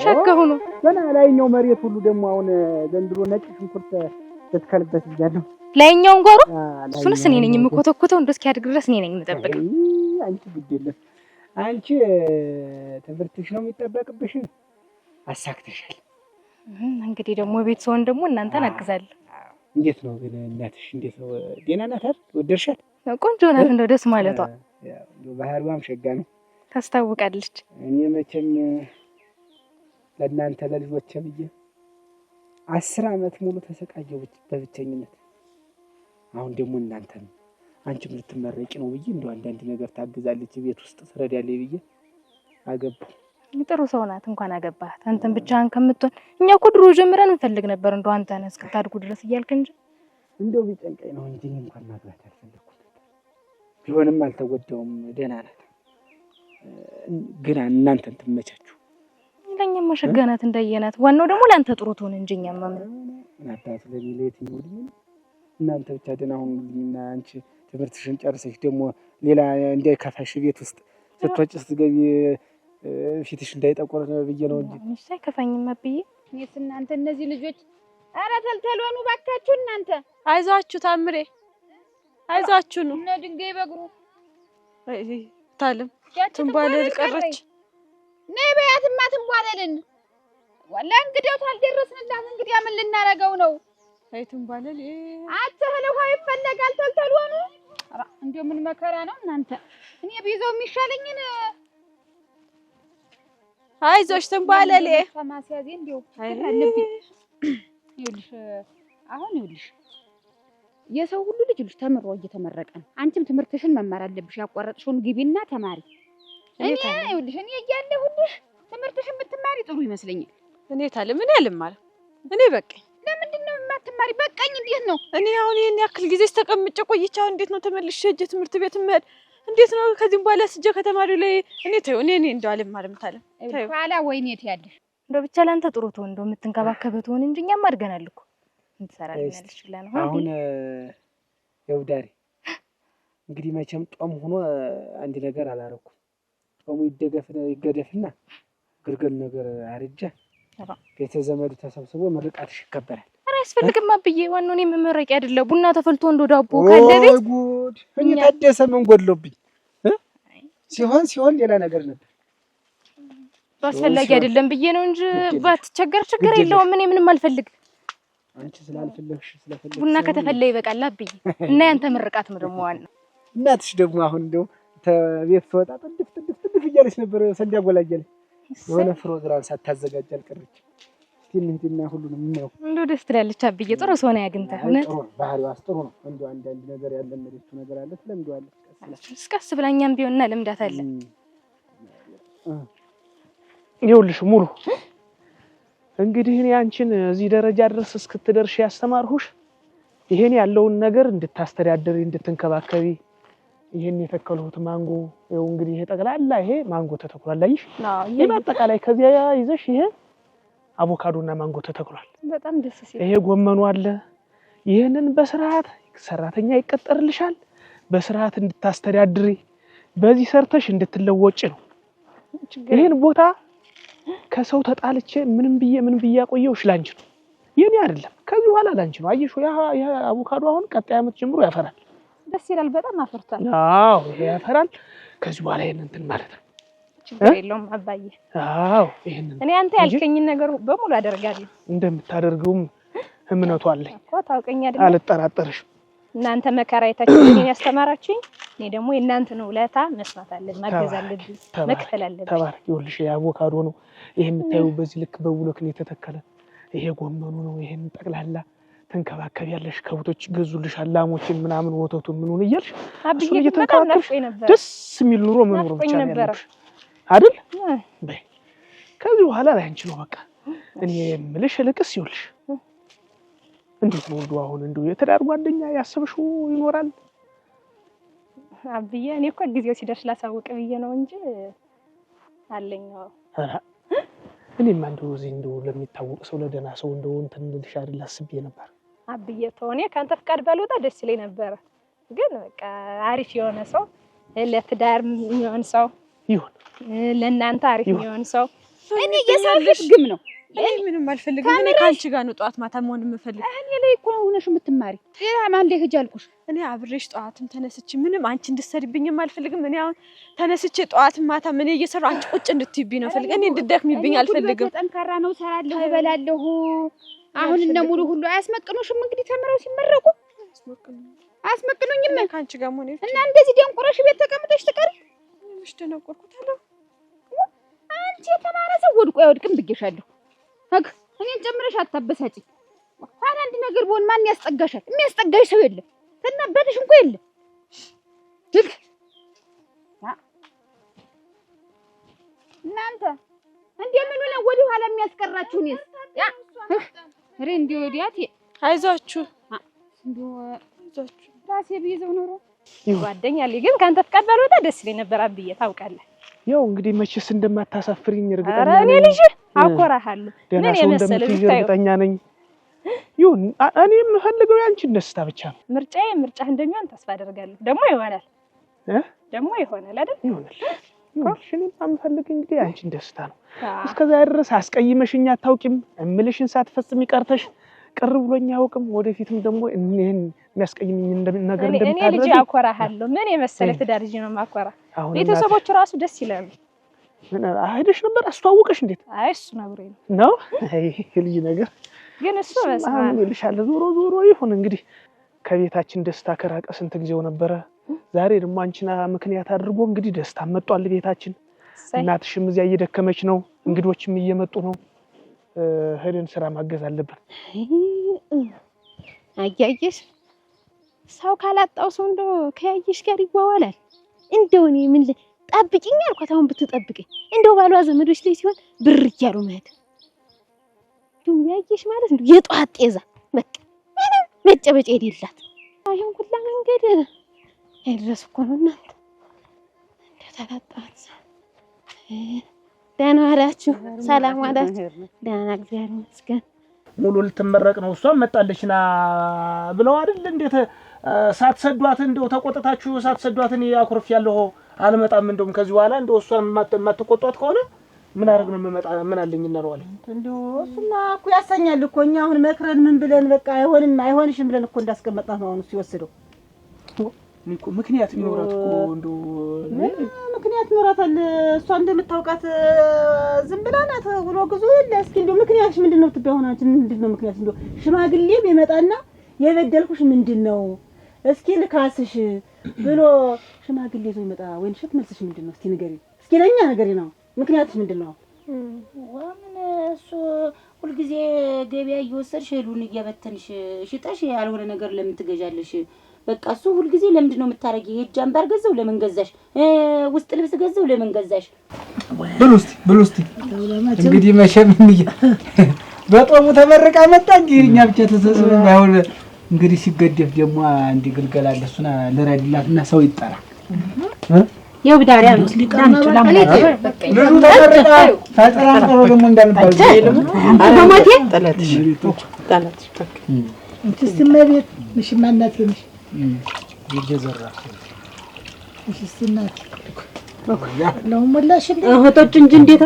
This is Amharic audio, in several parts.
ሸከሁ ነው ገና ላይኛው መሬት ሁሉ ደግሞ አሁን ዘንድሮ ነጭ ሽንኩርት ተተከለበት ይያለው ላይኛውን ጓሮ እሱንስ እኔ ነኝ የምኮተኩተው እንደው እስኪያድግ ድረስ እኔ ነኝ የምጠብቀው አንቺ ግዴለሽ አንቺ ትምህርትሽ ነው የሚጠበቅብሽ አሳክተሻል እንግዲህ ደግሞ ቤት ሰውን ደግሞ እናንተን አግዛለሁ እንዴት ነው ግን እናትሽ እንዴት ነው ደህና ናት አይደል ወደርሻት ቆንጆ ናት እንደው ደስ ማለቷ ያው ባህሪዋም ሸጋ ነው ታስታውቃለች እኔ መቼም ለእናንተ ለልጆቼ ብዬ 10 አመት ሙሉ ተሰቃየሁ በብቸኝነት አሁን ደግሞ እናንተ ነው አንቺም ልትመረቂ ነው ብዬ እንደው አንዳንድ ነገር ታግዛለች ቤት ውስጥ ትረዳለች ብዬ አገባሁ ጥሩ ሰው ናት እንኳን አገባህ አንተን ብቻህን ከምትሆን እኛ እኮ ድሮ ጀምረን እንፈልግ ነበር እንደው አንተን እስክታድጉ ድረስ እያልክ እንጂ እንደው ቢጨንቀኝ ነው እንጂ እንኳን ማግባት አልፈለኩም ቢሆንም አልተወደውም ደህና ናት ግን እናንተን ትመቻችሁ ለኛም መሸጋናት እንዳየናት ዋናው ደግሞ ላንተ ጥሩ ትሆን እንጂኛም እናንተ ለሚሌት ይሁን እናንተ ብቻ ደህና ሁኑልኝና አንቺ ትምህርትሽን ጨርሰሽ ደግሞ ሌላ እንዳይከፋሽ ቤት ውስጥ ስትወጪ ስትገቢ ፊትሽ እንዳይጠቆር ነው ብዬ ነው እንጂ እሺ አይከፋኝም አብዬ እኔስ እናንተ እነዚህ ልጆች ኧረ ተልተልወኑ ባካችሁ እናንተ አይዟችሁ ታምሬ አይዟችሁ ነው እነ ድንጋይ በግሩ አይ ታለም ትንባለል ቀረች ነይ በያትማ ትንባለልን ወላ እንግዲያው ታልደረስንላት እንግዲያ ምን ልናረገው ነው አይ ትንባለል አትህል ውሃ ይፈለጋል ተልተልወኑ ኧረ እንደው ምን መከራ ነው እናንተ እኔ ቢዘው የሚሻለኝን አይዞሽ ትንባለል ከማስያዜ እንደው አለብኝ ይልሽ አሁን ይልሽ የሰው ሁሉ ልጅ ተምሮ እየተመረቀ ነው አንቺም ትምህርትሽን መማር አለብሽ ያቋረጥሽውን ግቢና ተማሪ እኔ ይልሽ እኔ እያለሁልሽ ትምህርትሽን ብትማሪ ጥሩ ይመስለኛል እኔ ታለ ምን ያልማር እኔ በቃኝ ለምንድን ነው የማትማሪ በቃኝ እንዴት ነው እኔ አሁን ይሄን ያክል ጊዜ ተቀምጬ ቆይቻው እንዴት ነው ተመልሼ እጄ ትምህርት ቤት መድ እንዴት ነው ከዚህም በኋላ ስጀ ከተማሪው ላይ እኔ ተው እኔ እንደው አልማርም ታለ ተው ኋላ ወይኔ ትያለሽ እንደው ብቻ ላንተ ጥሩ ትሆን እንደው የምትንከባከበው ትሆን እንጂኛም አድገናል እኮ እንሰራለን ይችላል አሁን የውዳሪ እንግዲህ መቼም ጦም ሆኖ አንድ ነገር አላረኩም ጦሙ ይገደፍና ግርግር ነገር አርጃ ቤተ ዘመዱ ተሰብስቦ ምርቃትሽ ይከበራል ኧረ አስፈልግም አብዬ ዋናው እኔ መመረቂ አይደለ ቡና ተፈልቶ እንደው ዳቦ ካለ ቤት ጉድ እኔ ታደሰ ምን ጎድሎብኝ ሲሆን ሌላ ነገር ነበር አስፈላጊ አይደለም ብዬ ነው እንጂ ባትቸገር ችግር የለውም እኔ ምንም አልፈልግ አንቺ ስላልፈለግሽ ስለፈለግሽ ቡና ከተፈለ ይበቃል አብዬ እና ያንተ ምርቃት ደግሞ ዋናው እናትሽ ደግሞ አሁን እንደው ተቤት ተወጣ ጥድፍ እያለች ነበር ሰንዲያ ጎላጀለ የሆነ ፕሮግራም ሳታዘጋጅ አልቀረች እንትና ሁሉንም ነው እንደው ደስ ትላለች አብዬ ጥሩ ሰው ነው ያግንታ እውነት ባህሪው አስጥሩ ነው እንደው አንዳንድ ነገር ያለመደች ነገር አለ ስለምደዋለች እስከስ ብላኛም ቢሆንና ልምዳት አለ ይኸውልሽ ሙሉ እንግዲህ እኔ አንቺን እዚህ ደረጃ ድረስ እስክትደርሽ ያስተማርሁሽ ይሄን ያለውን ነገር እንድታስተዳድሪ እንድትንከባከቢ ይሄን የተከሉት ማንጎ ይኸው እንግዲህ ይሄ ጠቅላላ ይሄ ማንጎ ተተክሏል አይሽ ይሄ አጠቃላይ ከዚያ ይዘሽ ይሄ አቮካዶና ማንጎ ተተክሏል በጣም ደስ ሲል ይሄ ጎመኑ አለ ይሄንን በስርዓት ሰራተኛ ይቀጠርልሻል በስርዓት እንድታስተዳድሪ በዚህ ሰርተሽ እንድትለወጪ ነው ይሄን ቦታ ከሰው ተጣልቼ ምን ብዬ ያቆየውሽ ላንቺ ነው የኔ አይደለም ከዚህ በኋላ ላንቺ ነው አየሽ ያ አቮካዶ አሁን ቀጣይ አመት ጀምሮ ያፈራል ደስ ይላል በጣም አፈርቷል አዎ ያፈራል ከዚህ በኋላ ይሄን እንትን ማለት ነው ችግር የለውም አባዬ አዎ ይሄን እኔ አንተ ያልከኝ ነገር በሙሉ አደርጋለሁ እንደምታደርገውም እምነቱ አለኝ እኮ ታውቀኛ አይደል አልጠራጠርሽ እናንተ መከራ አይታችሁኝ ያስተማራችሁኝ እኔ ደግሞ የእናንተ ነው ለታ መስማት አለብኝ ማገዝ አለብኝ መክፈል አለብኝ ተባረክ ይኸውልሽ የአቮካዶ ነው ይሄ የምታዩ በዚህ ልክ በብሎክ ነው የተተከለ ይሄ ጎመኑ ነው ይሄን ጠቅላላ ተንከባከቢያለሽ ከብቶች ገዙልሻል ላሞችን ምናምን ወተቱን ምኑን እያልሽ አብዬ እየተንከባከብሽ ነበር ደስ የሚል ኑሮ መኖር ብቻ ነው ያለሽ አይደል በይ ከዚህ በኋላ ላይ አንቺ ነው በቃ እኔ የምልሽ ልቅስ ይኸውልሽ እንዴት ነው እንደው አሁን እንደው የተዳር ጓደኛ ያሰብሽው ይኖራል አብዬ እኔ እኮ ጊዜው ሲደርስ ላሳውቅ ብዬ ነው እንጂ አለኝ እኔማ እንደው እዚህ እንደው ለሚታወቅ ሰው ለደና ሰው እንደው እንትን ልልሽ አይደል አስቤ ነበር አብዬ ተወኔ ካንተ ፍቃድ ባልወጣ ደስ ይለኝ ነበር ግን በቃ አሪፍ የሆነ ሰው ለትዳር የሚሆን ሰው ይሁን ለእናንተ አሪፍ የሚሆን ሰው እኔ የሰልፍሽ ግም ነው እኔ ምንም አልፈልግም እኔ ካንቺ ጋር ነው ጧት ማታ መሆን የምፈልግ እኔ ላይ እኮ ሆነሽ የምትማሪ ሌላ ማን ላይ ሂጅ አልኩሽ እኔ አብሬሽ ጧትም ተነስቼ ምንም አንቺ እንድትሰሪብኝም አልፈልግም እኔ አሁን ተነስቼ ጧትም ማታ ምን እየሰራሁ አንቺ ቁጭ እንድትይብኝ ነው ፈልግ እኔ እንድትደክሚብኝ አልፈልግም ጠንካራ ነው ሰራለሁ እበላለሁ አሁን እነ ሙሉ ሁሉ አያስመቅኑሽም እንግዲህ ተምረው ሲመረቁ አያስመቅኑኝም ካንቺ ጋር ሆነ እና እንደዚህ ደንቆረሽ ቤት ተቀምጠሽ ትቀሪ ምንሽ ተነቆርኩት አለው አንቺ የተማረ ሰው ወድቆ አይወድቅም ብዬሻለሁ ታክ እኔን ጨምረሽ አታበሳጭ ኋላ አንድ ነገር ቢሆን ማን ያስጠጋሻል የሚያስጠጋሽ ሰው የለም ተናበትሽ እንኳን የለም ትክ እናንተ እንደምን ነው ወዲ ኋላ የሚያስቀራችሁ ነው ያ ረንዲ ወዲያት አይዟችሁ አይዟችሁ ራሴ ቢይዘው ኖሮ ጓደኛዬ ግን ካንተ ፍቃድ ባልወጣ ደስ ይለኝ ነበር አብዬ ታውቃለህ ያው እንግዲህ መቼስ እንደማታሳፍሪኝ እርግጠኛ ነኝ። እኔ ልጅ አኮራሃለሁ። ምን የመሰለ እርግጠኛ ነኝ። ይሁን እኔ የምፈልገው ያንቺን ደስታ ብቻ ነው። ምርጫህ እንደሚሆን ተስፋ አደርጋለሁ። ደግሞ ይሆናል አይደል? ይሆናል። እኔም የምፈልግ እንግዲህ ያንቺን ደስታ ነው። እስከዛ ድረስ አስቀይመሽኝ አታውቂም። እምልሽን ሳትፈጽሚ ቀርተሽ ቅር ብሎኝ አያውቅም። ወደፊትም ደግሞ እኔን የሚያስቀይምኝ ነገር እንደምታደርጊ እኔ ልጅ አኮራሃለሁ። ምን የመሰለ ትዳር ልጅ ነው ማኮራ። ቤተሰቦቹ ራሱ ደስ ይላሉ። ምን አይደሽ ነበር አስተዋወቀሽ እንዴት? አይ እሱ ነግሮኝ ነው። አይ ልጅ ነገር ግን እሱ በስማም ይልሻል። ዞሮ ይሁን እንግዲህ ከቤታችን ደስታ ከራቀ ስንት ጊዜው ነበረ። ዛሬ ደግሞ አንቺና ምክንያት አድርጎ እንግዲህ ደስታ መጥቷል ቤታችን። እናትሽም እዚያ እየደከመች ነው፣ እንግዶችም እየመጡ ነው። ሄደን ስራ ማገዝ አለብን። አያየሽ ሰው ካላጣው ሰው እንደው ከያየሽ ጋር ይዋዋላል። እንደው እኔ ምን ጠብቂኝ አልኳት። አሁን ብትጠብቀኝ እንደው ባሏ ዘመዶች ላይ ሲሆን ብር እያሉ ማለት ዱም ያየሽ ማለት እንደው የጧት ጤዛ በቃ መጨበጨ የሌላት አይሁን ሁላ መንገድ አይደረስ እኮ ነው እናንተ እንደተላጣት ደህና ዋላችሁ፣ ሰላም ዋላችሁ። ደህና እግዚአብሔር ይመስገን። ሙሉ ልትመረቅ ነው እሷም መጣለችና ብለው አይደል? እንዴት ሳትሰዷት እንደው ተቆጥታችሁ ሳትሰዷት እኔ አኩርፍ ያለው አልመጣም። እንደውም ከዚህ በኋላ እንደው እሷን ማትቆጧት ከሆነ ምን አረግ ነው የምመጣ ምን አለኝና ነው አለ። እንደው እሱማ እኮ ያሰኛል እኮ እኛ አሁን መክረን ምን ብለን በቃ አይሆንሽም ብለን እኮ እንዳስቀመጣት ነው አሁን እሱ ይወስደው እኮ ምክንያት ቢኖራት እኮ እንደው ምክንያት ኖራታል። እሷ እንደምታውቃት ዝም ብላ ናት ብሎ ግዙ የለ። እስኪ እንደው ምክንያትሽ ምንድነው? ትባሆናችን ምንድነው ምክንያት? እንደው ሽማግሌም ይመጣና የበደልኩሽ ምንድነው እስኪ ልካስሽ ብሎ ሽማግሌ ይዞ ይመጣ ወይን ሸት መልስሽ ምንድነው? እስኪ ንገሪ፣ እስኪ ለኛ ንገሪ ነው ምክንያትሽ ምንድነው? ወምን እሱ ሁልጊዜ ገበያ እየወሰድሽ ሄሉን እያበተንሽ ሽጠሽ ያልሆነ ነገር ለምን ትገዣለሽ? በቃ እሱ ሁልጊዜ ለምንድን ነው የምታረጊ? ሄጅ አምባር ገዘው ለምን ገዛሽ? ውስጥ ልብስ ገዘው ለምን ገዛሽ? ብሉስቲ እንግዲህ መቼም በጦሙ ተመረቃ መጣ እንጂ እኛ ብቻ ተሰብስበን ባይሆን እንግዲህ ሲገደፍ ደግሞ አንድ ግልገል አለ። እሱና ለራዲላትና ሰው ይጠራ ያው ቢዳሪያ ነው ዳንቹ ለማለት ልጁ ተመረቃ ታጠራጠሩ ደግሞ እንዳልባል በሞቴ ጠላትሽ እንትስመቤት ምሽ ማናት ነሽ? ይጀዘራ እሺ እናት ነው ሞላሽ እንዴ? እህቶች እንጂ እንዴታ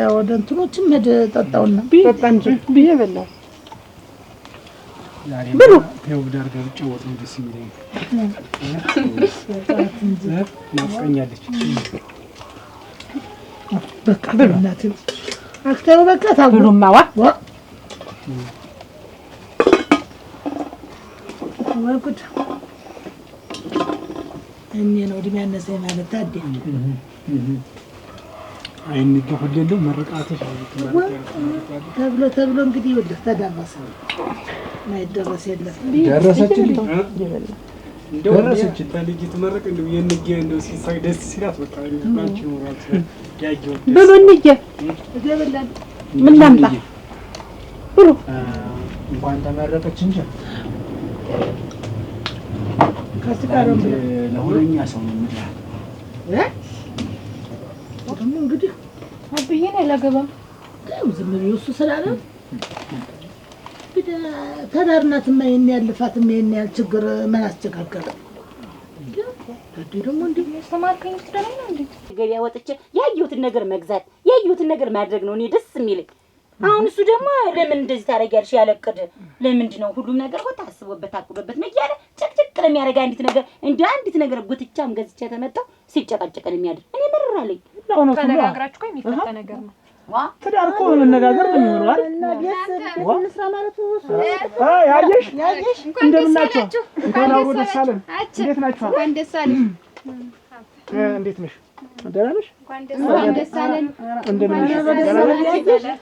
ወደ እንትኖችም ሄደ ጠጣውና ብዬ በላው ብሉ ተው ዳርጋር ጨወት ነው ደስ የሚለኝ ናፍቀኛለች። በቃ ብሉናት አክተው በቃ ታብሉማዋ ወልኩት እኔ ነው ዲማነሰ ማለት ታዲያ አይን ይገፈደሉ መረቃቶች ተብሎ እንግዲህ ወደ ተዳረሰ ማይደረስ የለም ደረሰች ታልጅ ተመረቀ እንደው የነገ እንደው ሲሳይ ደስ ሲላት በቃ አንቺ ኖራች ያየው ብሉ እንጂ ገበላን ምን ላምጣ ብሉ እንኳን ተመረቀች እንጂ ከስካሮም ለሁለኛ ሰው ነው ማለት ደግሞ እንግዲህ አብዬ ነው ለገባ ዝም ብሎ እሱ ስላለ ተዳርናትማ ይሄን ያህል ልፋትማ ይሄን ያህል ችግር ምን አስቸጋገረ? ደግሞ እንዴ ተማርከኝ ስለሆነ ነው እንዴ ገበያ ወጥቼ ያየሁትን ነገር መግዛት ያየሁትን ነገር ማድረግ ነው እኔ ደስ የሚለኝ። አሁን እሱ ደግሞ ለምን እንደዚህ ታረጋግያለሽ ያለቀደ ለምንድን ነው ሁሉም ነገር ወጣ አስቦበት አቅዶበት መያለ ጨቅጨቅ ለሚያረጋ አንዲት ነገር እንደ አንዲት ነገር ጉትቻም ገዝቼ ተመጣው ሲጨቃጨቀን የሚያድር እኔ መረራለኝ። ተነጋግራችሁ እኮ የሚፈታ ነገር ነው። ትዳር እኮ መነጋገር ነው የሚሆነው አይደል? እንስራ ማለት ነው። ያየሽ እንደምን ናችሁ? እንኳን አብሮ ደስ አለን። እንዴት ናችሁ? እንኳን ደስ አለን። እንዴት ነሽ? ደህና ነሽ? እንኳን ደስ አለን። እንደምን ነሽ? ደህና ነሽ?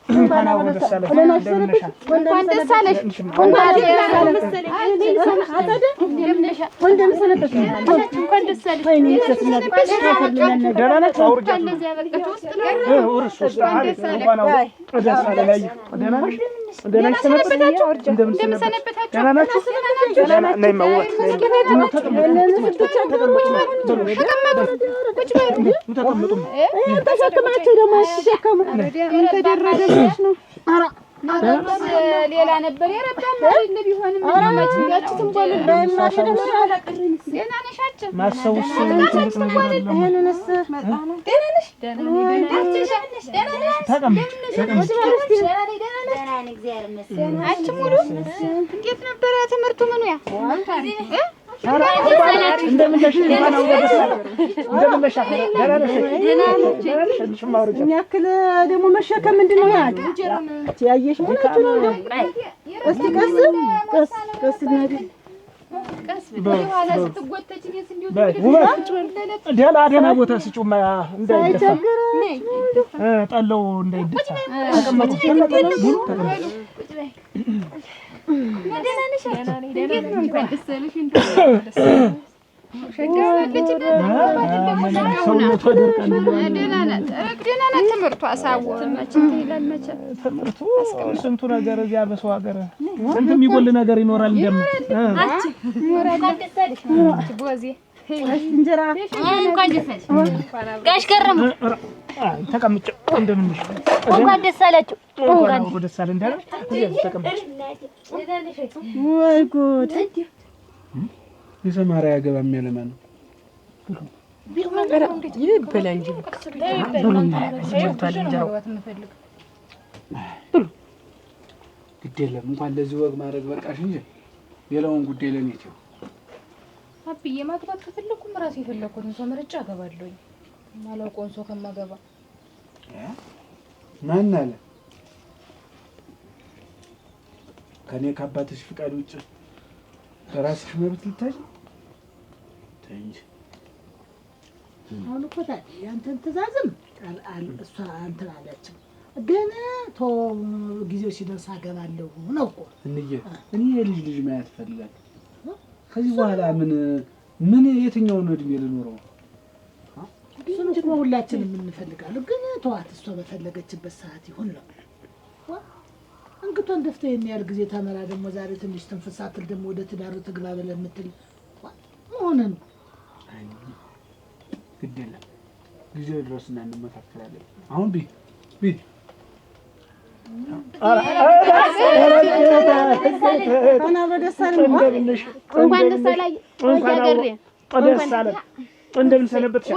እንኳን አብሮ ደስ አለን። እንደምን ነሽ? እንኳን ደስ አለሽ። እንኳን ደስ አለን መሰለኝ። እንደምን ሰነበሽ? እንኳን ደስ አለሽ። ደህና ነሽ? አውርጃ እንደዚህ ያበቃችሁ ውስጥ ነው። እንኳን አብሮ ደስ አለን። አየሁ። ደህና ነሽ? ደህና ነሽ? ሰነበታችሁ? እንደምን ሰነበታችሁ? ደህና ናችሁ? ደህና ነኝ። መወጥ ተሸክማችሁ ደግሞ አትሸከሙ። ተደረገሽ ነው። ሌላ ነበር የረዳም አይደል ቢሆንም ማች ያችሁም ባለ ማሽ ደግሞ ደህና ነሻችሁ? ማሰውስ ትልቅ ነገር አለ። እነነስ ደህና ነሽ? ደህና ነሽ? ደህና ነሽ? ተቀመጭ ተቀመጭ። ደህና ነኝ እግዚአብሔር ይመስገን። አንቺ ሙሉ እንዴት ነበር ትምህርቱ? ምኑ ያ እንደምን ነሽ? እንኳን አብሮ ደስ አለን። እንደምን ነሽ? ደህና ነሽ? የሚያክል ደግሞ መሸከም ምንድን ነው ያለ ያየሽ ማለት ነው። እስቲ ቀስ ነገር በኋላ ስትጎተች እኔስ እንዲሁ ደህና ቦታ ስጪውማ እንዳይደፋ ጠለው እንዳይደፋ ተቀመጡ። ስንቱ ነገር እዚያ በሰው ሀገር ስንት የሚጎል ነገር ይኖራል። እንጀራ እንኳን ደስ አለሽ ጋሽ ገረሙ። ተቀምጭ እንደምን ነሽ? እንኳን ደስ አላችሁ። እንኳን ደስ አለን። ተቀምጭ። ወይ ጉድ! የሰማርያ ያገባም ያለማ ነው ይበላ እንጂ በቃ ግድ የለም እንኳን ለዚህ ወግ ማድረግ በቃሽ እንጂ ሌላውን ጉዳይ ለኔ ነው። አብዬ ማግባት ከፈለኩም ራሴ የፈለኩትን ሰው መርጬ አገባለሁኝ። ማላውቀውን ሰው ከማገባ ማን አለ ከኔ ከአባትሽ ፍቃድ ውጭ በራስሽ መብት ልታይ እንጂ አሁን እኮ ታዲያ ያንተን ትእዛዝም እሷ እንትን አለችም፣ ግን ጊዜው ሲደርስ አገባለሁ ነው እኮ። እኔ ልጅ ማየት እፈልጋለሁ። ከዚህ በኋላ ምን የትኛውን እድሜ ልኖረው? እሱን እኮ ሁላችንም እንፈልጋለን፣ ግን ተዋት፣ እሷ በፈለገችበት ሰዓት ይሁን ነው። እንግቷን ደፍተህ የሚያህል ጊዜ ተመራ ደግሞ ዛሬ ትንሽ ትንፍሳትል ደግሞ ወደ ትዳሩ ትግባ ብለህ የምትል መሆነ ነው። ግድ የለም ጊዜው ድረስና እንመካከራለን። አሁን ቢ እንደምን ሰነበትሽ?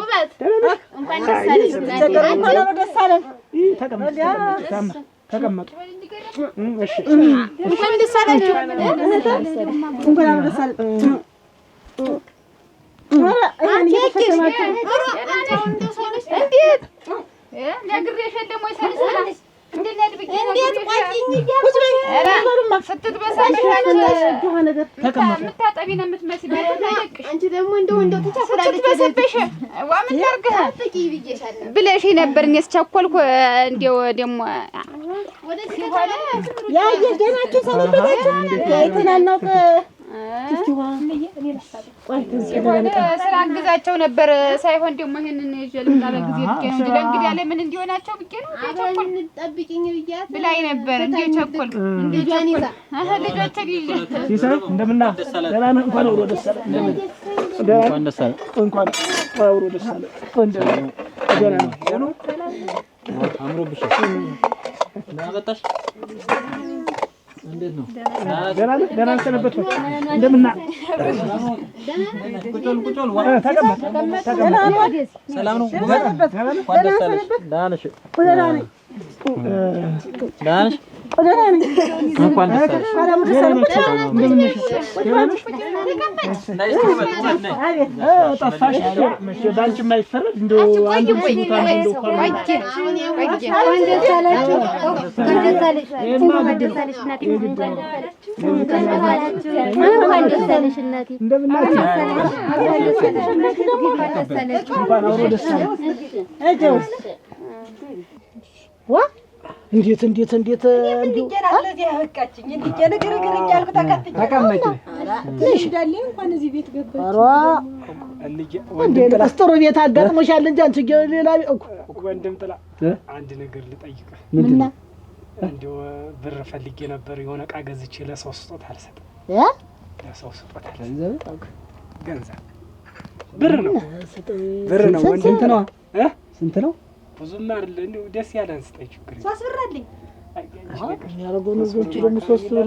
ተቀመጡ። እሺ እንኳን ደስ አላችሁ። እንኳን ደስ አላችሁ። እንዴት ነግሬሽ ደግሞ ይሰልሰላ እንዴት የምታጠቢ ነው የምትመስለው። አንቺ ደግሞ እንደው ተቻኩላለች ብለሽ ነበር። እኔስ ቸኮልኩ። እንደው ደግሞ ያየ ገናችሁ ሰነበታችሁ አይተናናው ስላግዛቸው ነበር ሳይሆን ደግሞ ይሄንን ይዤ ልምጣ በጊዜ ብዬሽ ነው እንጂ ለእንግዲህ ያለ ምን እንዲሆናቸው ብዬሽ ነው። ቸኮል ጠብቂኝ ብያት ብላኝ ነበር። እንዴ ቸኮል ልጇን ይዛ ልጆችን ይዤ ሲሳይ እንደምን ነህ? ደህና ነህ? እንኳን አብሮ ደስ አለ። እንኳን ደስ አለ። እንኳን አብሮ ደስ አለ። ደህና ነህ? አምሮብሽ ና መጣሽ እንዴት ነው? ደህና ሰነበት ነው። እንደምና ተቀመጥ። ሰላም ነው? ደህና ነሽ? እንኳን ደስ አለሽ። ጠፋሽ። በአንቺ የማይፈረድ እንደው አንድ ሲሙታ እንደው እንዴት ለዚህ ያበቃችኝ እንዴ ነገር እያልኩ ተከትዬ ተቀመጪ እንዳለ እንኳን እዚህ ቤት ገባች። እንዴ ጥሩ ቤት አጋጥሞሻል እንጂ አንቺ ሌላ ወንድም ጥላ አንድ ነገር ልጠይቅህ። ምንድን ነው? እንደው ብር ፈልጌ ነበር የሆነ ዕቃ ገዝቼ ለሰው ስጦታ አልሰጥም። ለሰው ስጦታ ገንዘብ ብር ነው ስንት ነው? ስንት ነው? ብዙም አይደል እንደው ደስ ያለን ስጠኝ ችግር የለም። 3 ብር አለኝ። ያረጋው ነገሮች ደግሞ 3 ብር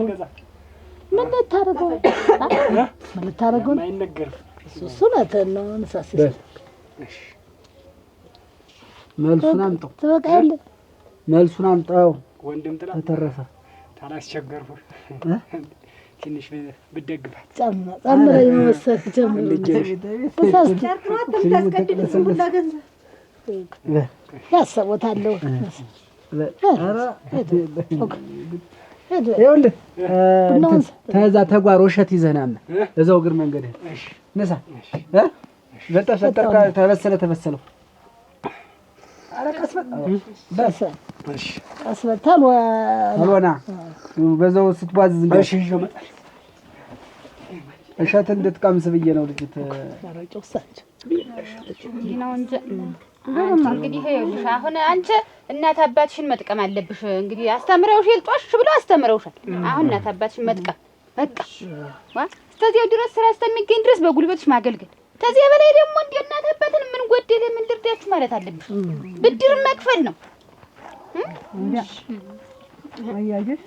ምን ልታረገው? ምን ልታረገው? አይነገርም። እሱ ነው እንሳስ መልሱን አምጣው። ትበቃለህ። መልሱን አምጣው። ወንድም ጥላ ተተረፈ ታላስቸገርኩ ትንሽ ብደግፋት ጨምረህ የመሰለህ ጨምረህ ያሰቦታለሁ። ይኸውልህ ተዛ ተጓሮ እሸት ይዘህ ና እዛው እግር መንገድህ ንሳ ተበሰለው ቀስ በል ተልወና በዛው ስትባዝዝ እሸት እንድትቀምስ ብዬ ነው ልጅት ነው እንጂ እንግዲህ ይኸውልሽ አሁን አንቺ እናት አባትሽን መጥቀም አለብሽ። እንግዲህ አስተምረውሻል፣ ጧሽ ብለው አስተምረውሻል። አሁን እናት አባትሽን መጥቀም በቃ እስከዚያው ድረስ ስራ እስከሚገኝ ድረስ በጉልበትሽ ማገልገል። ከዚያ በላይ ደግሞ እንደ እናት አባትን ምን ጎደለ ምን ልርዳችሁ ማለት አለብሽ። ብድር መክፈል ነው። አያጅሽ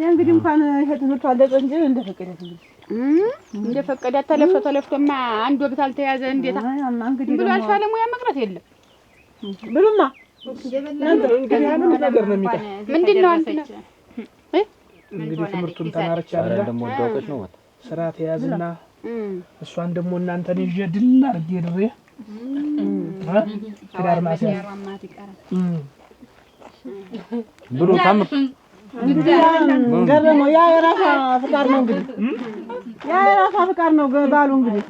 እንግዲህ እንኳን ይሄ ትምህርቱ አለቀ እንጂ እንደፈቀዳት ተለፍቶማ አንድ ወቅት አልተያዘ እንዴታ እንግዲህ ብሎ አልፋለሙያ መቅረት የለም ብሉማ እንግዲህ አንድ ነገር ነው የሚቀር ምንድነው አንተ እንግዲህ ትምህርቱን ተማርቻ አይደል ደግሞ ወጣውቀሽ ነው ማለት ስራ ተያዝና እሷን ደግሞ እናንተን ይዤ ድል አድርጌ ድሬ ትዳር ማስያዝ ብሉ ታምር ገረመው ያ የራሷ ፍቃድ ነው እንግዲህ ያ የራሷ ፍቃድ ነው ባሉ እንግዲህ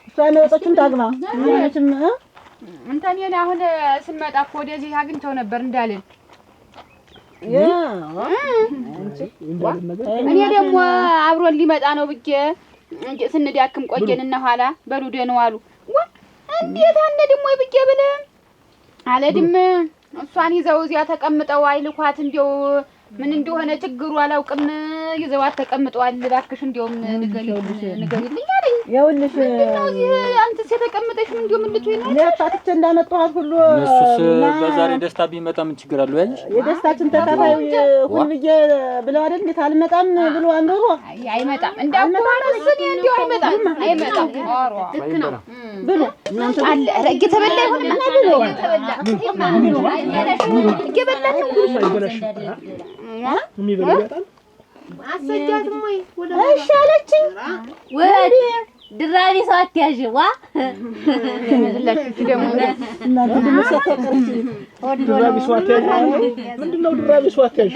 እሷ የመጣችውን ታግባ ምንችም እንትን የኔ አሁን ስንመጣ እኮ ወደዚህ አግኝተው ነበር እንዳልን እኔ ደግሞ አብሮን ሊመጣ ነው ብዬ ስንዳክም ቆየንና ኋላ በሉ ደህና ዋሉ እንዴት አንደ ደግሞ ብዬ ብለህ አለድም እሷን ይዘው እዚያ ተቀምጠው አይልኳት እንደው ምን እንደሆነ ችግሩ አላውቅም ይዘዋት ተቀምጠዋል። እባክሽ እንደውም ንገሪልኝ አለኝ። ይኸውልሽ አንተስ የተቀመጠሽ ምን እንደው ምን ልትይ ነው? ለታትቼ እንዳመጣኋት ሁሉ እሱስ በዛሬ ደስታ ቢመጣ ምን ችግር አለው? ያለሽ የደስታችን ተካፋይ ሁሉ ብዬ ብለው አይደል እንዴት አልመጣም ብሎ አንበሩ አይመጣም እንዳውቁስ እንደው አይመጣም ኦሮ ልክ ነው ብሎ እናንተ አለ ረግ ተበላ ይሁን እና ብሎ ይገበላችሁ የሚበላ ይጣል አሰጃትም ወይ ወደ እሺ አለችኝ። ወዲ ድራቢ ሰው አትያዥ ዋ ለዚህ ደግሞ እናንተ ደግሞ ሰተቀርሽ ድራቢ ሰው አትያዥ ምንድነው ድራቢ ሰው አትያዥ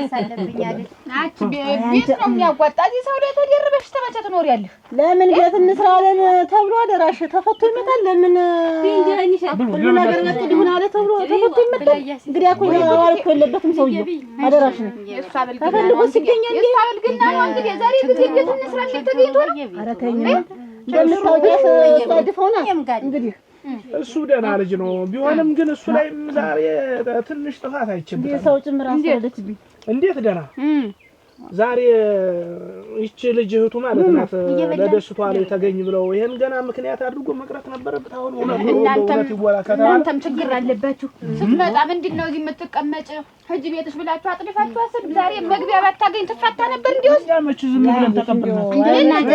አቺ ቤት ነው የሚያጓጣ እዚህ ሰው ላይ ተደርበሽ ተመቸ ትኖሪያለሽ። ለምን ቤት እንስራለን ተብሎ አደራሽ ተፈቶ ይመጣል። ለምን ሁሉ ነገር ነጥብ ይሁን አለ ተብሎ ተፈቶ ይመጣል። እንግዲህ አኮ ያዋልኩ የለበትም ሰውዬው አደራሽ ነው ተፈልጎ ሲገኝ እንዴ ግን ነው እንግዲህ ዛሬ ጊዜ ቤት እንስራለን ተገኝቶ ነው። ኧረ ተኝ እንደምታውቂያት ታድፈውና እንግዲህ እሱ ደህና ልጅ ነው ቢሆንም ግን እሱ ላይ ዛሬ ትንሽ ጥፋት አይችልም። ሰው ጭምር አስወለደችብኝ። እንዴት ደህና ዛሬ ይህች ልጅ እህቱ ማለት ናት ለደስቷ ላይ ተገኝ ብለው ይሄን ገና ምክንያት አድርጎ መቅረት ነበረበት። አሁን እውነት ይወራ ከተባለ እናንተም ችግር አለባችሁ። ስትመጣ ምንድነው እዚህ የምትቀመጭ? ሂጂ ቤትሽ ብላችሁ አጥልፋችሁ አስር ዛሬ መግቢያ ባታገኝ ትፋታ ነበር። እንዲውስ ያመች ዝም ብለን ተቀብለናል። እናንተ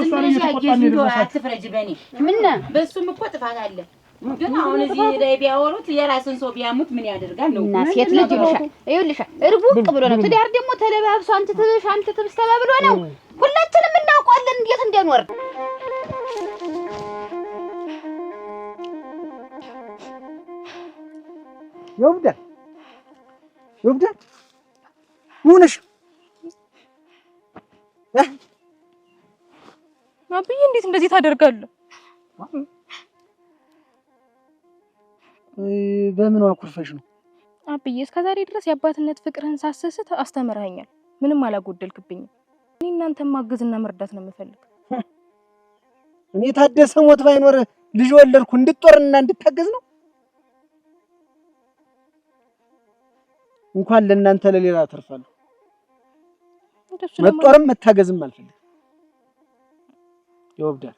ዝም ብለሽ ያየሽ እንደው አትፍረጅ በኔ ምን በሱም እኮ ጥፋት አለ። ግን አሁን እዚህ ላይ ቢያወሩት የራስን ሰው ቢያሙት ምን ያደርጋል ነው እና ሴት ልጅ ይኸውልሽ እርቡቅ ብሎ ነው ትዳር ደግሞ ተለባብሶ አንተ ትብስ ተባብሎ ነው። ሁላችንም እናውቀዋለን እንዴት እንደኖር። ይወብዳል ሙነሽ አብዬ እንዴት እንደዚህ ታደርጋለህ? በምን አኩርፈሽ ነው አብዬ? እስከዛሬ ድረስ የአባትነት ፍቅርህን ሳሰስት አስተምረኸኛል። ምንም አላጎደልክብኝም። እኔ እናንተን ማገዝና መርዳት ነው የምፈልግ። እኔ ታደሰ ሞት ባይኖር ልጅ ወለድኩ እንድትጦርና እንድታገዝ ነው? እንኳን ለእናንተ ለሌላ አተርፋለሁ። መጦርም መታገዝም አልፈልግም። ይወብዳል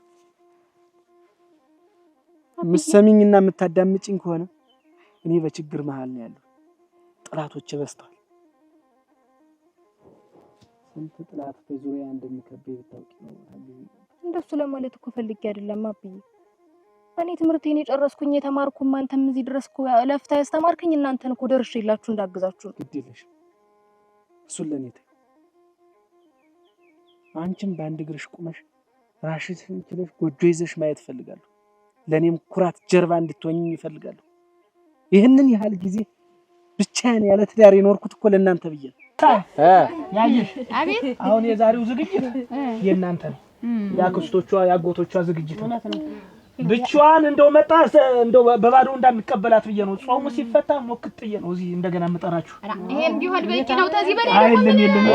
ምሰሚኝና የምታዳምጪኝ ከሆነ እኔ በችግር መሃል ነው ያለው። ጥላቶች በዝተዋል። ስንት ጥላት በዙሪያ እንደሚከበኝ ብታውቂ ነው። እንደሱ ለማለት እኮ ፈልጌ አይደለም አብዬ። እኔ ትምህርቴን የጨረስኩኝ የተማርኩም አንተም እዚህ ድረስ እኮ ለፍታ ያስተማርከኝ እናንተን እኮ ደርሼላችሁ እንዳግዛችሁ ነው። ግድ የለሽም እሱን ለኔ ተይ። አንቺም በአንድ እግርሽ ቁመሽ ራስሽን ችለሽ ጎጆ ይዘሽ ማየት ፈልጋለሁ። ለኔም ኩራት ጀርባ እንድትሆኚ ይፈልጋለሁ። ይህንን ያህል ጊዜ ብቻዬን ያለ ትዳር የኖርኩት እኮ ለእናንተ ብዬ ነው። ያየሽ አቤት አሁን የዛሬው ዝግጅት የእናንተ ነው። ያክስቶቿ ያጎቶቿ ዝግጅት ነው። ብቻዋን እንደው መጣ እንደው በባዶ እንዳንቀበላት ብዬ ነው። ጾሙ ሲፈታ ሞክጥዬ ነው እዚህ እንደገና መጠራችሁ። ይሄም ቢሆን በቂ ነው። ተዚህ በላይ አይደለም የለም።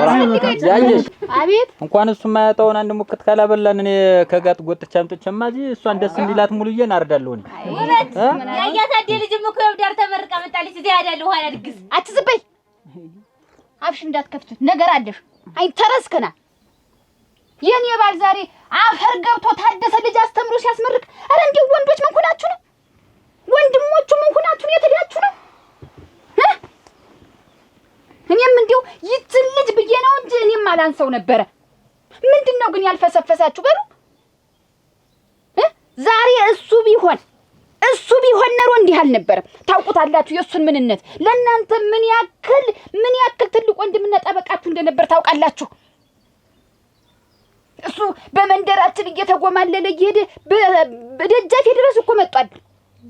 ያየሽ አቤት እንኳን እሱ ማያጣውን አንድ ሙክት ካላበላን እኔ ከጋጥ ጎጥቻ አምጥቼማ እዚህ እሷን ደስ እንዲላት ሙሉዬን አርዳለሁ። እኔ ወለት ያያታዴ ልጅም እኮ ዳር ተመርቃ መጣለች። እዚህ ያዳለው ኋላ ድግስ አትዝበይ። አፍሽ እንዳትከፍት ነገር አለሽ። አይተረስከና የኔ ባል ዛሬ አፈር ገብቶ ታደሰ ልጅ አስተምሮ ሲያስመርቅ፣ አረ እንዴ ወንዶች ምን ሆናችሁ ነው? ወንድሞቹ ምን ሆናችሁ ነው? የትዳችሁ ነው? እኔም እንዴው ይትን ልጅ ብዬ ነው እንጂ እኔም አላንሰው ነበረ። ምንድነው ግን ያልፈሰፈሳችሁ በሉ? ዛሬ እሱ ቢሆን ኖሮ እንዲህ አልነበረም። ታውቁታላችሁ የሱን ምንነት። ለእናንተ ምን ያክል ትልቅ ወንድምና ጠበቃችሁ እንደነበር ታውቃላችሁ። እሱ በመንደራችን እየተጎማለለ እየሄደ በደጃፌ ድረስ እኮ መጣል።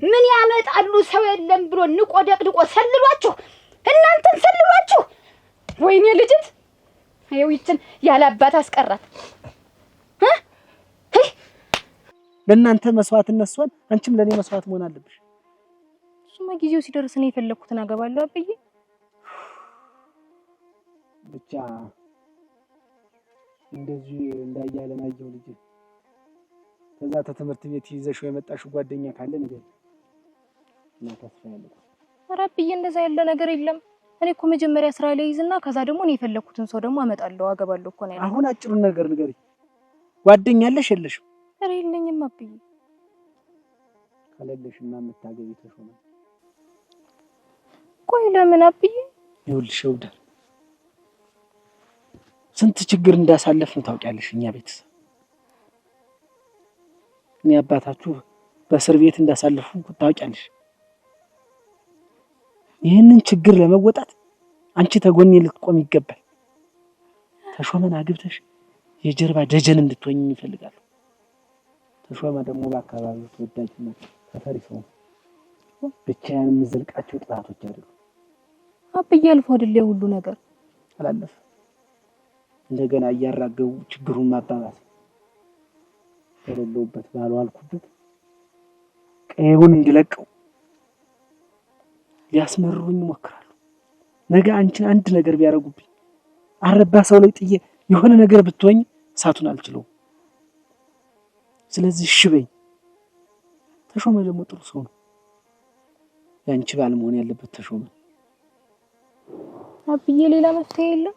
ምን ያመጣሉ ሰው የለም ብሎ ንቆ ደቅድቆ ሰልሏችሁ፣ እናንተን ሰልሏችሁ። ወይኔ ልጅት ይኸው ይችን ያላባት አስቀራት። ለእናንተ መስዋዕትነት ሲሆን አንቺም ለኔ መስዋዕት መሆን አለብሽ። እሱማ ጊዜው ሲደርስ ነው የፈለኩትን አገባለሁ አብዬ። ብቻ እንደዚህ እንዳያለማየው ልጅ ከዛ ተትምህርት ቤት ይዘሽው የመጣሽው ጓደኛ ካለ ነገር እና ተስፋ ያለው። ኧረ አብዬ እንደዛ ያለ ነገር የለም። እኔ እኮ መጀመሪያ ስራ ላይ ይዝና ከዛ ደግሞ እኔ የፈለኩትን ሰው ደግሞ አመጣለሁ አገባለሁ እኮ ነው ያለው። አሁን አጭሩን ነገር ንገሪ። ጓደኛ አለሽ የለሽም? ኧረ የለኝም አብዬ። ከሌለሽማ የምታገቢ ተሾመ። ቆይ ለምን አብዬ? ይኸውልሽ ይውዳል ስንት ችግር እንዳሳለፍን ታውቂያለሽ። እኛ ቤተሰብ እኔ አባታችሁ በእስር ቤት እንዳሳለፉ ታውቂያለሽ። ይህንን ችግር ለመወጣት አንቺ ተጎኔ ልትቆም ይገባል። ተሾመን አግብተሽ የጀርባ ደጀን እንድትሆኝ ይፈልጋሉ። ተሾመ ደግሞ በአካባቢው ተወዳጅና ተፈሪ ሰው ብቻዬን የምዘልቃቸው ጥላቶች አይደሉም። አብዬ አልፎ አይደል ሁሉ ነገር አላለፈ እንደገና እያራገቡ ችግሩን ማባባስ በሌለውበት ባልዋልኩበት ቀየውን እንዲለቀው ሊያስመርሩኝ ይሞክራሉ። ነገ አንቺን አንድ ነገር ቢያረጉብኝ አረባ ሰው ላይ ጥዬ የሆነ ነገር ብትወኝ እሳቱን አልችለውም። ስለዚህ እሺ በይኝ። ተሾመ ደግሞ ጥሩ ሰው ነው። ያንቺ ባል መሆን ያለበት ተሾመ። አብዬ ሌላ መፍትሄ የለም?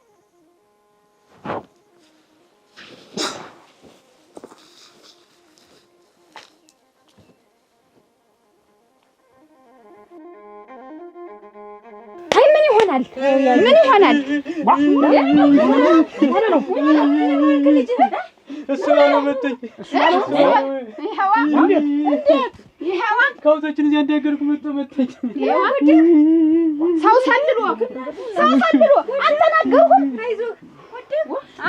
ምን ይሆናል? እሱ ነው መጥተኝ ይሄዋ ከውቶችን እዚያ እንዳገርኩ መጥተኝ ሰው ሰልሎ አልተናገርኩም። አይዞህ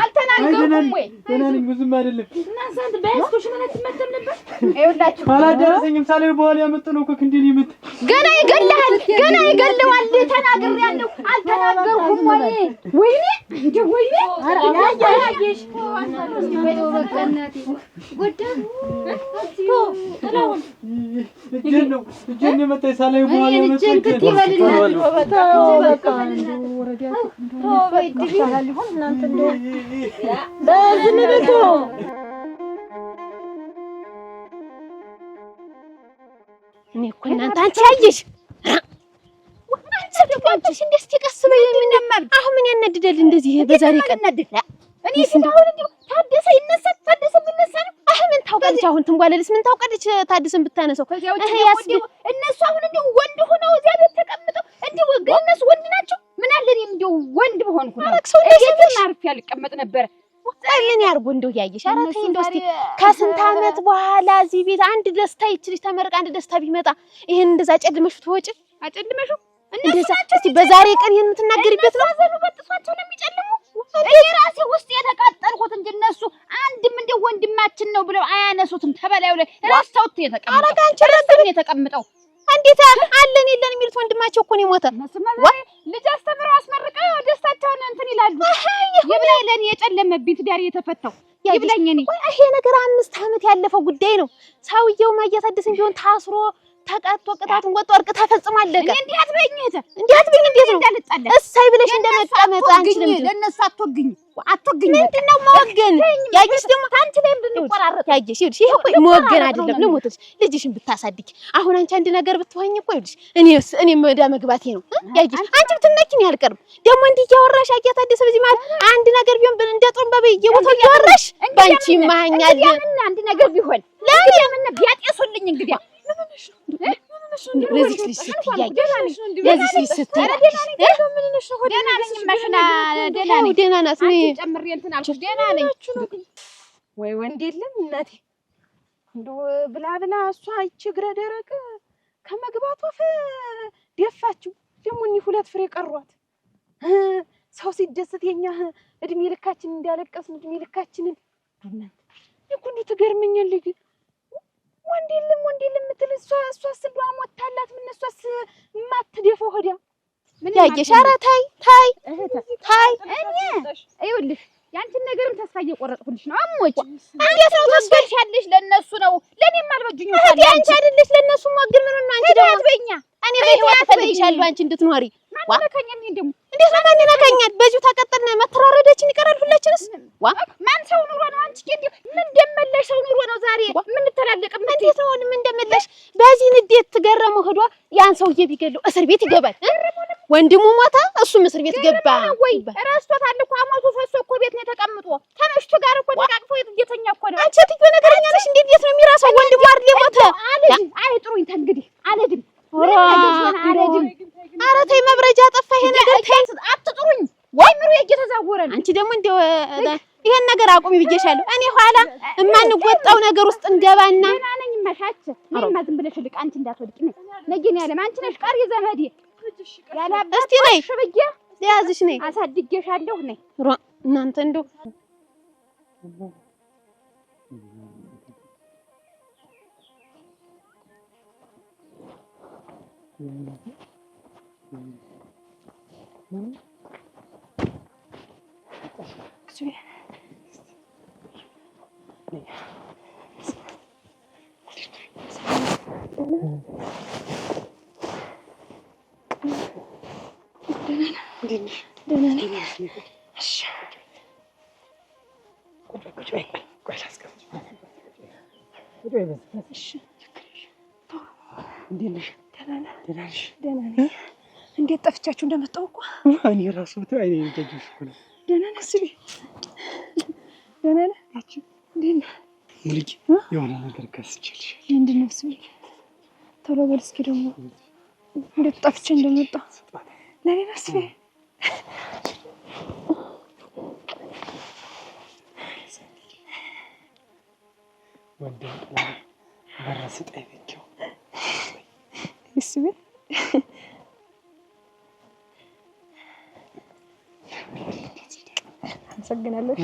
አልተናገርኩም ወይ ገና ነኝ ብዙም አይደለም። እና አንተ በያዝኩሽ ምን አትመተም ነበር? ይኸውላችሁ አላደረሰኝም። ሳላይ በኋላ ያመጣነው እኮ ክንዴን ይመት ገና ይገለዋል። ተናግሬያለሁ። አልተናገርኩም ወይ ወይኔ እንደ ወይኔ ያያያሽ እጄን የመታኝ ሳላይ በኋላ ያመጣኝ እኔ እኮ እናንተ አንቺ ያየሽ አንቺ እንደዚህ ተቀስበይ አሁን ምን ያነድዳል እንደዚህ በዛሬ ቀን እኔ ሲታወር እንዴ ታደሰ ይነሳል አሁን ምን ታውቃለች አሁን ትንጓለልስ ምን ታውቃለች ታደሰን ብታነሰው እነሱ አሁን እንዴ ወንድ ሆነው እዚያ ቤት ተቀምጠው እንዴ ግን እነሱ ወንድ ናቸው ምን አለ እኔ እንዴ ወንድ በሆንኩ ነው እዚህ ማርፍ ያልቀመጥ ነበር ምን ያርጉ እንደው ያየሽ ኧረ ተይ እንደው እስቲ ከስንት ዓመት በኋላ እዚህ ቤት አንድ ደስታ ይችልሽ ተመርቃ አንድ ደስታ ቢመጣ ይሄን እንደዛ ጨልመሽ ትወጪ አጨልመሽ እንደዛ እስቲ በዛሬ ቀን ይሄን የምትናገሪበት ነው ዘሩ በጥሷቸው ነው የሚጨልሙ እኔ ራሴ ውስጥ የተቃጠልኩት እንጂ እነሱ አንድም እንደ ወንድማችን ነው ብለው አያነሱትም ተበላዩ ላይ ራስታውት የተቀመጠው እንዴት አለን የለን የሚሉት ወንድማቸው እኮ ነው የሞተ ልጅ አስተምረው አስመርቀው ደስታቸውን እንትን ይላሉ ይብላኝ ለኔ የጨለመብኝ ትዳር የተፈታው ይብላኝ እኔ ይሄ ነገር 5 ዓመት ያለፈው ጉዳይ ነው ሰውየው ማያሳደስን ቢሆን ታስሮ ተቀጥቶ ቅጣቱን ወጥቶ እርቅ ተፈጽሞ አለቀ እንዴ አትበይኝ እንዴት ነው እሳይ ብለሽ እንደመጣመጣ አንቺ ለነሱ አትወግኝ ምንድነው መወገን ያየሽ ደግሞ አንቺ ላይ እንድንቆራረጥ ያየሽ ይልሽ ይሄ እኮ መወገን አይደለም ነው ሞተሽ ልጅሽን ብታሳድጊ አሁን አንቺ አንድ ነገር ብትሆኝ እኮ ይልሽ እኔ ወደ መግባቴ ነው ያየሽ አንቺ ብትነኪኝ ያልቀርም ደግሞ እንዲህ ያወራሽ አያታደሰ በዚህ ማለት አንድ ነገር ቢሆን እንደ ጦምባ በየቦታው ያወራሽ ባንቺ ማኛል አንድ ነገር ቢሆን ለምን ቢያጤሱልኝ እንግዲህ ለዚህ ልጅ ስትያይ ለዚህ ልጅ ስትያይ ደህና ናት ጨምሬ እንትን አልኩሽ ደህና ነኝ ወይ ወንድ የለም እናቴ እንደው ብላ እሷ ይቺ እግረ ደረቅ ከመግባቷ ደፋችው ደግሞ እኒ 2 ፍሬ ቀሯት ሰው ሲደሰት የኛ እድሜ ልካችን እንዳለቀስን እድሜ ልካችንን እናንተ ይኩን ትገርመኛለህ ወንድ የለም የምትል እሷስ እንደው አሞታላት ምን እሷስ ማትደፈው ሆዳ ምን ያየሽ ኧረ ታይ እኔ ይኸውልሽ ያንቺን ነገርም ተስፋ እየቆረጥኩልሽ ነው አሞች እንዴት ነው ተስፈልሻለሽ ለነሱ ነው ለኔም አልበጁኝ ታዲ አንቺ አይደለሽ ለነሱ ማግር ምን ነው አንቺ ደግሞ አትበኛ እኔ በህይወት ፈልግሻለሁ አንቺ እንድትኖሪ ማንነካኝ እንደም እንዴት ነው ማንነካኛል በዚሁ ተቀጠልና መተራረዳችን ይቀራል ሁላችንስ ማን ሰው ኑሮ ነው አንቺ ምን ደመለሽ ሰው ኑሮ ነው ዛሬ ምን ተላለቅም እንዴት ነው ምን ደመለሽ በዚህ ንዴት ትገረመው ሄዷ ያን ሰውዬ ቢገለው እስር ቤት ይገባል ወንድሙ ሞታ እሱም እስር ቤት ገባ ወይ ራስቷታል እኮ አሞቱ ፈሶ እኮ ቤት ነው ተቀምጦ ተመሽቶ ጋር እኮ ተቃቅፎ የተኛ እኮ ነው አንቺ ትግበ ነገረኛ ነሽ እንዴት ነው የሚራሰው ወንድሙ አይደል ሞተ አይጥሩኝ እንግዲህ አለድም ኧረ ተይ መብረጃ ጠፋ ይሄ ነገር ተይ አትጥሩኝ ወይ ምሩ እየተዛወረ ነው አንቺ ደግሞ እንደው ይሄን ነገር አቁሚ ብዬሻለሁ እኔ ኋላ የማንወጣው ነገር ውስጥ እንገባና ነኝ መሻች እኔማ ዝም ብለሽ ልቅ አንቺ እንዳትወድቂ ነኝ ያለም አንቺ ነሽ ቀሪ ዘመዴ ያላባት እስቲ ነይ ሽብዬ ያዝሽ ነይ አሳድጌሻለሁ ነይ እናንተ እንደው እንዴት ጠፍቻችሁ እንደመጣሁ እኮ እኔ ራሱ ብታይ አይኔ እንጀጅሽ እኮ ነው ደህና ነህ ስቢ ደህና ነህ አቺ እንዴት ነህ ልጅ የሆነ ነገር ከስችልሽ ምንድን ነው ስቢ ቶሎ በል እስኪ ደግሞ እንዴት ጠፍቼ እንደመጣሁ ለኔ ነው ስቢ ወንድም ጥላ በራስ ጠይቄው እሱ ግን አመሰግናለሁ።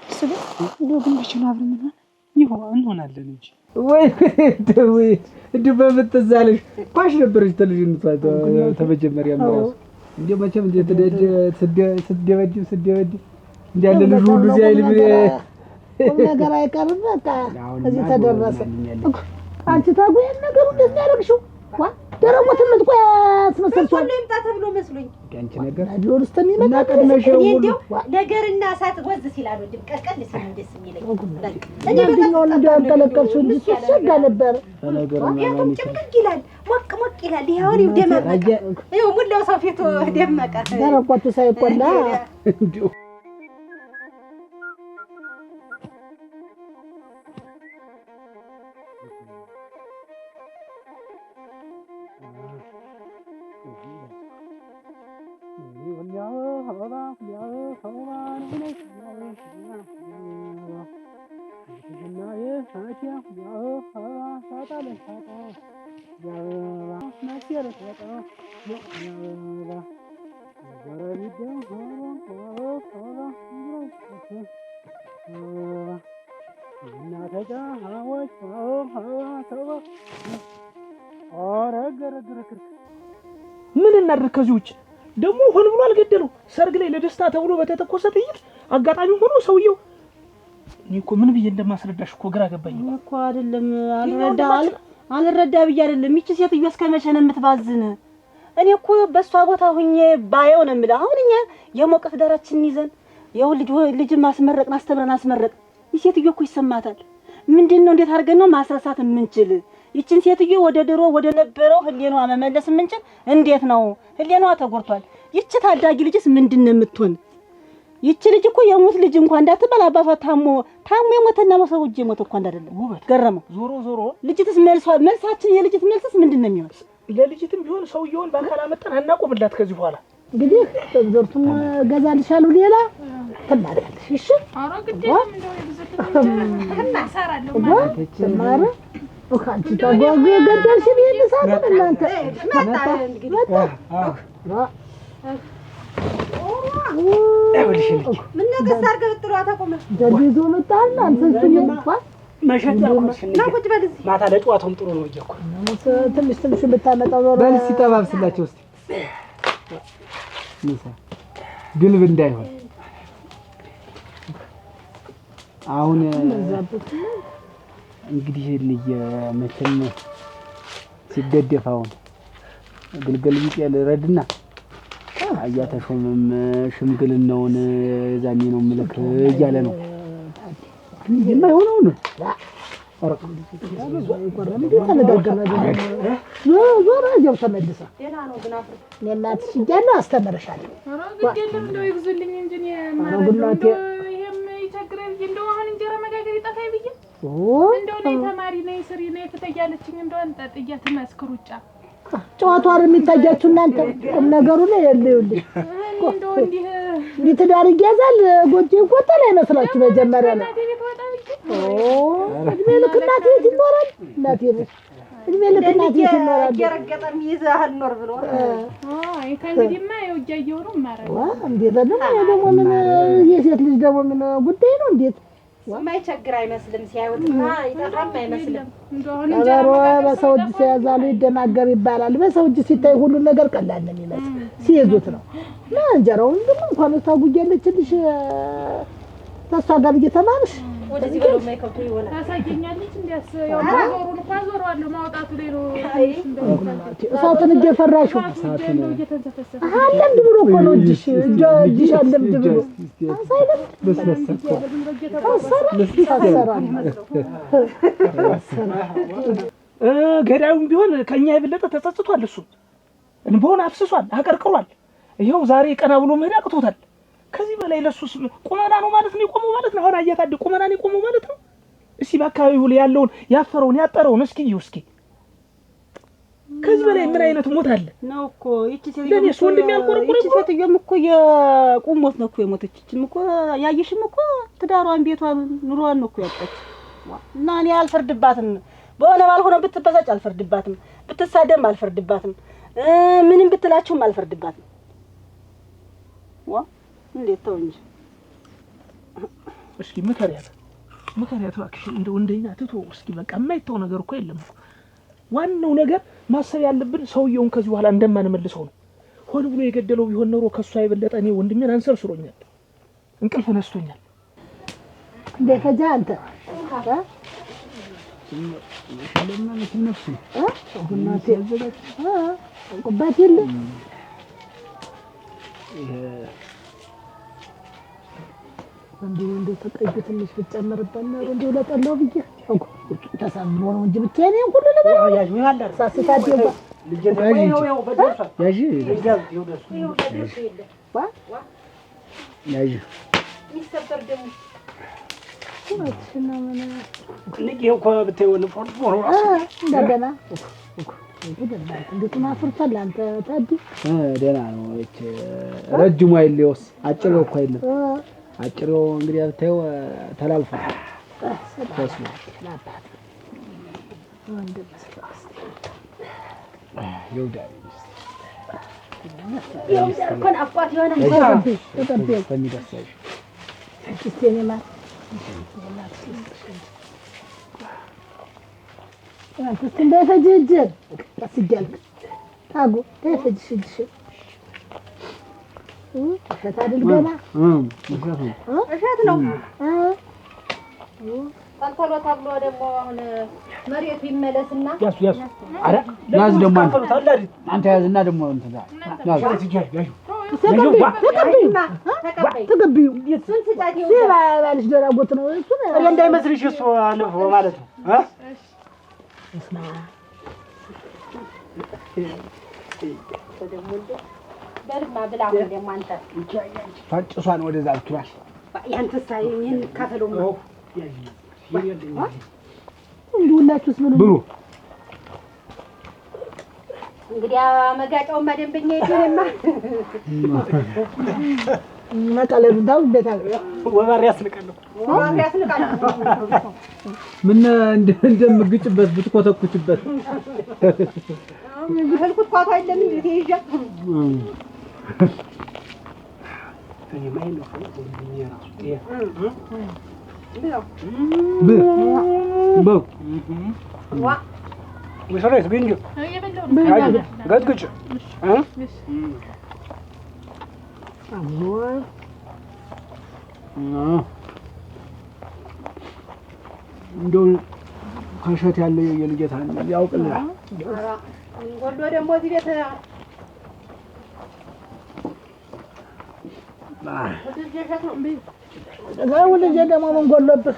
እሱ ግን እንደው ግን መቼ ነው አብረን እንሆናለን እንጂ ወይ እንደው በምትዛለሽ ኳሽ ነበረች ተልጅነቷ ተመጀመሪያ ነው እንዴ መቼም እንዴ ስትደበድብ እንዲያለ ልጅ ሁሉ እዚህ አይልም ነገር አይቀርም። በቃ እዚህ ተደረሰ። አንቺ ታጉየን ነገሩ እንደዚህ ያደርግሽው ዋ ደረሞት ምትቆይ አስመሰልሽው ሁሉ ይምጣ ተብሎ መስሎኝ አንቺ ነገር አዲዮስ ተሚመጣ ቀድመሽው ሁሉ ነገርና እሳት ወዝ ሲላሉ ድም ቀልቀል ሲል ደስ የሚለኝ እኔ በጣም እንዳንቀለቀልሽው እንጂ ሲሰጋ ነበር ነገር ነው ጭምቅ ይላል ሞቅ ይላል ይሄው ደመቀ ይሄው ሙላው ሰው ፊቱ ደመቀ ደረቆቱ ሳይቆላ እንዴ ምን እናድርግ ከዚህ ውጭ ደግሞ ሆን ብሎ አልገደለው ሰርግ ላይ ለደስታ ተብሎ በተተኮሰ ጥይት አጋጣሚ ሆኖ ሰውየው እኔ እኮ ምን ብዬ እንደማስረዳሽ እኮ ግራ ገባኝ እኮ አይደለም አልረዳ ብዬ አይደለም ይቺ ሴትዮ እስከመቼ ነው የምትባዝን እኔ እኮ በሷ ቦታ ሆኜ ባየው ነው የምልህ አሁን እኛ የሞቀት ዳራችንን ይዘን ያው ልጅ ማስመረቅን አስተምረን አስመረቅ ይሴትዮ እኮ ይሰማታል ምንድነው እንዴት አድርገን ነው ማስረሳት የምንችል ይችን ሴትዮ ወደ ድሮ ወደ ነበረው ህሊናዋ መመለስ የምንችል እንዴት ነው ህሊናዋ ተጎርቷል ይቺ ታዳጊ ልጅስ ምንድነው የምትሆን ይቺ ልጅ እኮ የሞት ልጅ እንኳን እንዳትበላ አባቷ ታሞ የሞተና በሰው እጅ የሞተ እንኳን አይደለም ውበት ገረመው ዞሮ ልጅትስ መልሳችን የልጅት መልስስ ምንድነው የሚሆን ለልጅትም ቢሆን ሰውየውን ባካላ መጣን አናቆምላት ከዚህ በኋላ እንግዲህ ተዘርቱም ገዛልሻለሁ ሌላ ተማሪያለሽ እሺ አረ ግዴለም እንደው ይብዝልኝ እናሰራለሁ ማለት ተማረ ወካንቺ ታጓጉ ገደልሽ ቢልሳት እናንተ መጣ ምን ነገር ሳርገ ጥሩ አታቆመ ጀዲዞ መጣና አንተ መሸጥ ነው ቁጭ በል እዚህ ማታ ለጨዋታውም ጥሩ ነው እያልኩ ትንሽ ብታመጣው ዞሮ በል እስኪ ተባብስላቸው እስኪ ምሳ ግልብ እንዳይሆን አሁን እንግዲህ ለየመቸም ሲገደፋው ግልገል ቢጤል ረድና አያተሾመም ሽምግልናውን ዛኔ ነው ምልክ እያለ ነው የማይሆነው ነው ዞራ ጀው ተመልሳ ደና ነው ግን አፍር ለናትሽ ይያለው አስተምርሻለሁ አረ ግዴለም እንደው ይብዝልኝ እንጂ ማለት ይሄም ይቸግረኝ እንደው አሁን እንጀራ መጋገር ይጣፋይ ብዬ እንደው ላይ ተማሪ ነኝ ስሪ ነኝ ፍተያለችኝ እንደው አንጠጥያ ተመስክሩጫ ጨዋታው የሚታያችሁ እናንተ ነገሩ ነው ያለውልሽ እንደው እንዲህ ትዳር ይያዛል ጎጆ ይቆጣል አይመስላችሁ መጀመሪያ ነው እድሜ ልክ እናቴ ይኖራል እናቴ እድሜ ልክ እናቴ ይኖራል ያረገጠም ይዛል ኖር ብሎ አይ ከእንግዲህማ የውጃየው ነው ማረግ እንዴት ደግሞ ምን የሴት ልጅ ደግሞ ምን ጉዳይ ነው እንዴት የማይቸግር አይመስልም ሲያዩትና ይጠራም አይመስልም እንደው በሰው እጅ ሲያዛሉ ይደናገር ይባላል በሰው እጅ ሲታይ ሁሉ ነገር ቀላል ነው የሚመስል ሲይዙት ነው እንጀራውን ደግሞ እንኳን ታጉያለችልሽ ተስፋ ጋር እየተማርሽ ወደዚህ በለው ማይከብቱ ይሆናል ታሳየኛለች እንዴስ ያው ዞሩን ኳዞራለሁ ማውጣቱ ላይ ነው እሳቱን እየፈራሽው እሳቱን እየተንተፈሰፈ አለም ብሎ እኮ ነው እጅሽ አለም ብሎ አሳይለም ገዳዩም ቢሆን ከኛ የበለጠ ተጸጽቷል እሱ እንቦን አፍስሷል አቀርቅሯል ይሄው ዛሬ ቀና ብሎ መሄድ አቅቶታል ከዚህ በላይ ለሱስ ቁመና ነው ማለት ነው የቆመው ማለት ነው አሁን አያታድ ቁመና ነው የቆመው ማለት ነው እስኪ በአካባቢው ላይ ያለውን ያፈረውን ያጠረውን እስኪ ከዚህ በላይ ምን አይነት ሞት አለ ነው እኮ ይቺ ለኔስ ወንድም ያልቆረቆረ ይቺ ሴትዮም እኮ የቁም ሞት ነው እኮ የሞተች። ይቺም እኮ ያየሽም እኮ ትዳሯን ቤቷን ኑሮዋን ነው እኮ ያጣች። እና እኔ አልፈርድባትም። በሆነ ባልሆነ ብትበሳጭ አልፈርድባትም፣ ብትሳደም አልፈርድባትም፣ ምንም ብትላችሁም አልፈርድባትም። እንዴት ተው እንጂ እስኪ ምከሪያት እባክሽ። እንደው እንደኛ ትቶ እስኪ በቃ የማይተው ነገር እኮ የለም እኮ። ዋናው ነገር ማሰብ ያለብን ሰውየውን ከዚህ በኋላ እንደማንመልሰው ነው። ሆነ ብሎ የገደለው ቢሆን ኖሮ ከሱ አይበለጠ እኔ ወንድሜን አንሰርስሮኛል፣ እንቅልፍ ነስቶኛል። እንደፈጃ አንተ ለምን ነፍስ እናቴ ቁባት የለ እንዴ ተቀይቶ ትንሽ ብትጨምርበት ነው እንዴ ለጠላው ብዬ ተሳምኖ ነው እንጂ ብቻዬን ሁሉ ነገር ያዥ ምን አለ ሳስታደባ ልጅ ነው በደርሷ ያዥ ያዥ ሚስተር ደሙ ወጥና ማና ልጅው እኮ ብትይወል ፎርፎሮ እንደገና እንዴት ማፍርታል አንተ ታዲ ደህና ነው። እቺ ረጅሙ አይልየውስ አጭሩ እኮ አይደለም። አጭሩ እንግዲህ አብታዩ ተላልፏል። ተስማ ላባት ወንድ መስራስ ይውዳል ኮን አቋት የሆነ ተቀበል በሚደሰሽ እስቴኔማ አንተ እንደፈጀጀ ታስጃል ታጉ ተፈጅሽ እሸት አይደል ገና እሸት ነው ታልተሎ ታብሎ ደግሞ አሁን መሬቱ ይመለስና ያሱ አረ ያዝ ደግሞ አንተ ያዝና ደግሞ እንትን ያዝ ተቀበዩ ሲባልሽ ደራጎት ነው እሱ እንዳይመስልሽ እሱ አለፈ ማለት ነው። እስማ በልማ ብላ ደግሞ አንተ ፈጭሷን ወደዛ አልትራሽ ያንተ ሳይ ምን ካፈለው ነው ሁላችሁስ ብሉ እንግዲህ መጋጫው ማደንበኛ ይደረማ መቀለሉ ዳው በታል ወባሪ ያስልቀለው ምን እንደምግጭበት ብትኮተኩችበት ይፈልኩት ቋቷ አይደለም እንዴ ይያዣ እኔ ማይል ነው ዋ ወሰራይስ ቢንጆ ገድግጭ እንደው ከሸት ያለ የልጅታ ያውቅልሃል። ወንዶ ደግሞ እዚህ ቤት ወልጄ ደግሞ ምን ጎሎብህ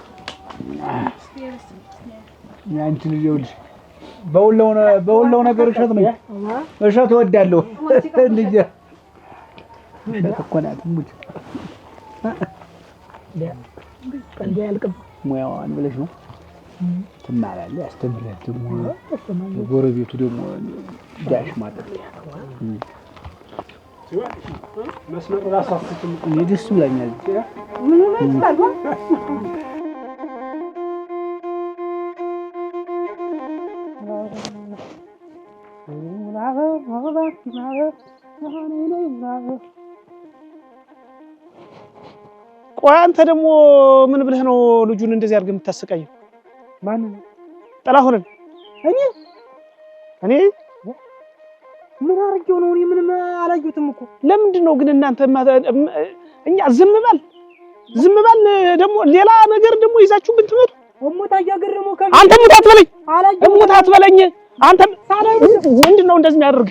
ያንቺ ልጅ ይኸውልሽ በውለው ነገር እሸት ነው። እሸት እወዳለሁ። ልጅ እሸት እኮ ናት ሙች ቀልድ ያልቅም ሙያዋን ብለሽ ነው ትማራለህ። ያስተምራል ደግሞ ጎረቤቱ ደግሞ ዳሽ ማለት መስመር ራሳችሁ እኔ ደስ ብላኛል። ምን ማለት ነው? ቆይ አንተ ደግሞ ምን ብለህ ነው ልጁን እንደዚህ አድርገህ የምታሰቃየው? ማን ጥላሁንን? እኔ ምን አርጌው ነው? እኔ ምንም አላየሁትም እኮ። ለምንድን ነው ግን እናንተ እኛ ዝም ባል ደግሞ ሌላ ነገር ደግሞ ይዛችሁብን ትመጡ? እሙታ እያገረመው አንተ ሙት አትበለኝ። አንተ ምንድን ነው እንደዚህ የሚያደርግ?